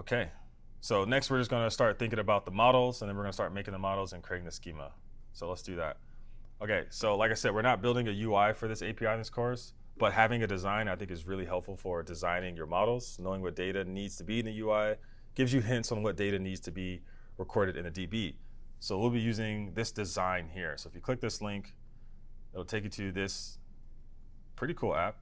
Okay, so next we're just gonna start thinking about the models, and then we're gonna start making the models and creating the schema. So let's do that. Okay, so like I said, we're not building a UI for this API in this course, but having a design I think is really helpful for designing your models. Knowing what data needs to be in the UI gives you hints on what data needs to be recorded in the DB. So we'll be using this design here. So if you click this link, it'll take you to this pretty cool app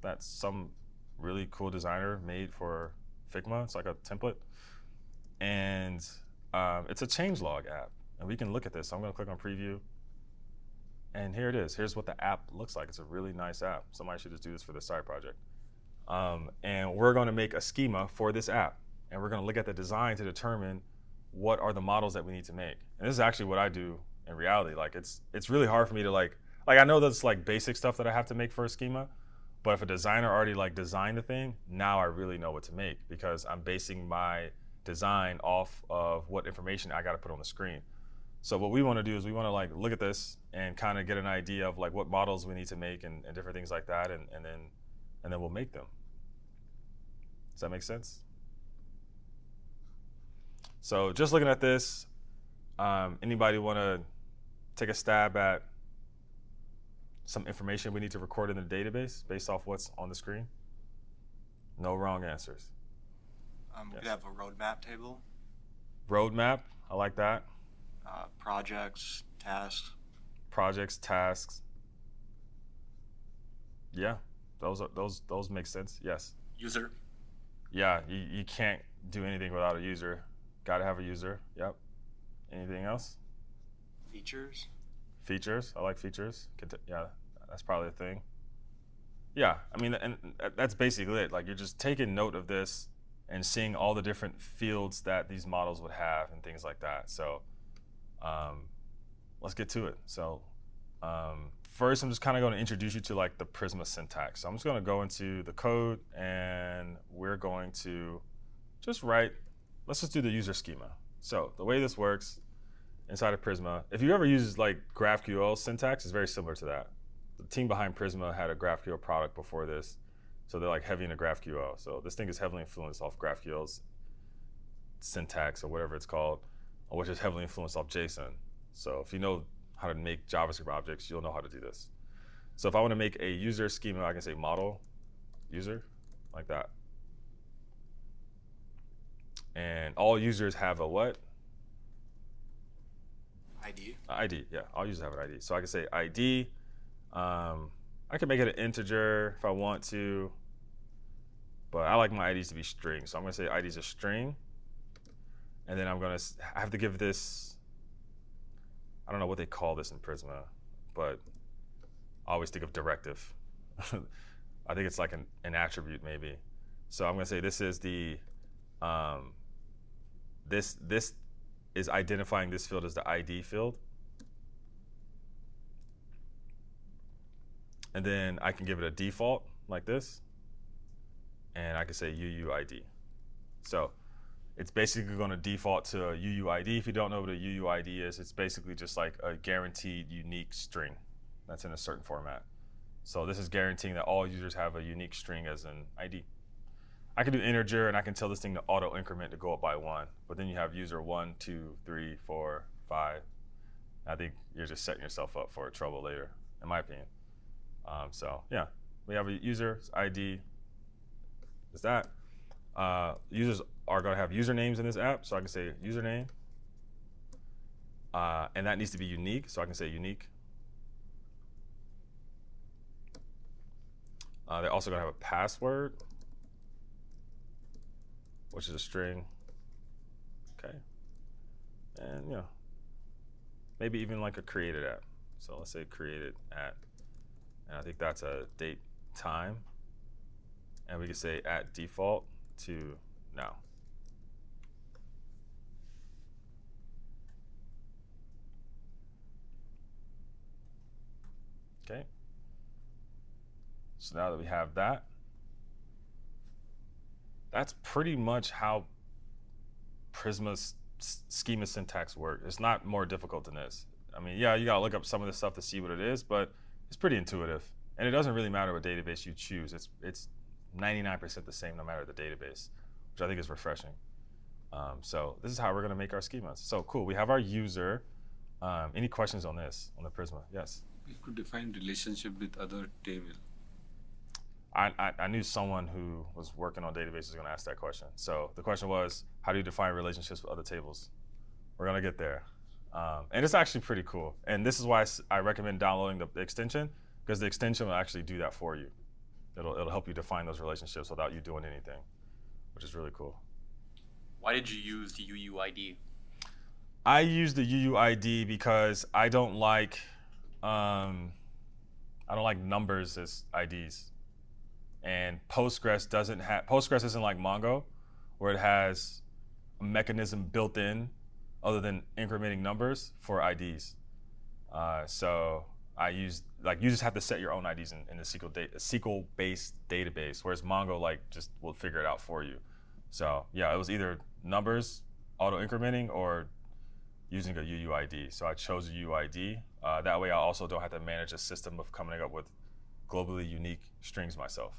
that some really cool designer made for Figma. It's like a template. And it's a changelog app. And we can look at this. So I'm going to click on preview. And here it is. Here's what the app looks like. It's a really nice app. Somebody should just do this for this side project. And we're going to make a schema for this app. And we're going to look at the design to determine what are the models that we need to make. And this is actually what I do in reality. Like it's really hard for me to like I know that's like basic stuff that I have to make for a schema, but if a designer already like designed the thing, now I really know what to make because I'm basing my design off of what information I got to put on the screen. So what we want to do is we want to like look at this and kind of get an idea of like what models we need to make and different things like that, and then we'll make them. Does that make sense? So just looking at this, anybody want to take a stab at some information we need to record in the database based off what's on the screen? No wrong answers. We Yes. could have a roadmap table, Roadmap, I like that. projects, tasks. Projects, tasks. Yeah, those make sense. Yes. User. Yeah, you can't do anything without a user. Got to have a user. Yep. Anything else? Features. Features. I like features. Yeah, that's probably a thing. Yeah, I mean, and that's basically it. Like you're just taking note of this and seeing all the different fields that these models would have and things like that. So let's get to it. So first, I'm just kind of going to introduce you to like the Prisma syntax. So I'm just going to go into the code and we're going to just write, let's just do the user schema. So the way this works inside of Prisma, if you ever use like GraphQL syntax, it's very similar to that. The team behind Prisma had a GraphQL product before this, so they're like heavy into GraphQL. So this thing is heavily influenced off GraphQL's syntax or whatever it's called, which is heavily influenced off JSON. So if you know how to make JavaScript objects, you'll know how to do this. So if I want to make a user schema, I can say model user like that. And all users have a what? ID. ID, yeah, all users have an ID. So I can say ID. I can make it an integer if I want to, but I like my IDs to be string. So I'm gonna say ID is a string. And then I have to give this, I don't know what they call this in Prisma, but I always think of directive. I think it's like an attribute maybe. So I'm gonna say this is the, this is identifying this field as the ID field. And then I can give it a default like this. And I can say UUID. So it's basically going to default to a UUID. If you don't know what a UUID is, it's basically just like a guaranteed unique string that's in a certain format. So this is guaranteeing that all users have a unique string as an ID. I can do integer and I can tell this thing to auto increment to go up by 1. But then you have user 1, 2, 3, 4, 5. I think you're just setting yourself up for trouble later, in my opinion. So yeah, we have a user's ID. Is that users are going to have usernames in this app, so I can say username, and that needs to be unique, so I can say unique. They're also going to have a password, which is a string. Okay, and yeah, maybe even like a created at. So let's say created at. And I think that's a date time. And we can say at default to now. Okay. So now that we have that, that's pretty much how Prisma's schema syntax works. It's not more difficult than this. I mean, yeah, you gotta look up some of this stuff to see what it is, but it's pretty intuitive. And it doesn't really matter what database you choose. It's 99% the same no matter the database, which I think is refreshing. So this is how we're going to make our schemas. So cool. We have our user. Any questions on this, on the Prisma? Yes. We could define relationship with other table. I knew someone who was working on databases was going to ask that question. So the question was, how do you define relationships with other tables? We're going to get there. And it's actually pretty cool. And this is why I recommend downloading the extension, because the extension will actually do that for you. It'll help you define those relationships without you doing anything, which is really cool. Why did you use the UUID? I use the UUID because I don't like numbers as IDs. And Postgres isn't like Mongo, where it has a mechanism built in other than incrementing numbers for IDs. So I use, you just have to set your own IDs in the SQL-based database, whereas Mongo just will figure it out for you. So yeah, it was either numbers, auto-incrementing, or using a UUID. So I chose a UUID. That way I also don't have to manage a system of coming up with globally unique strings myself.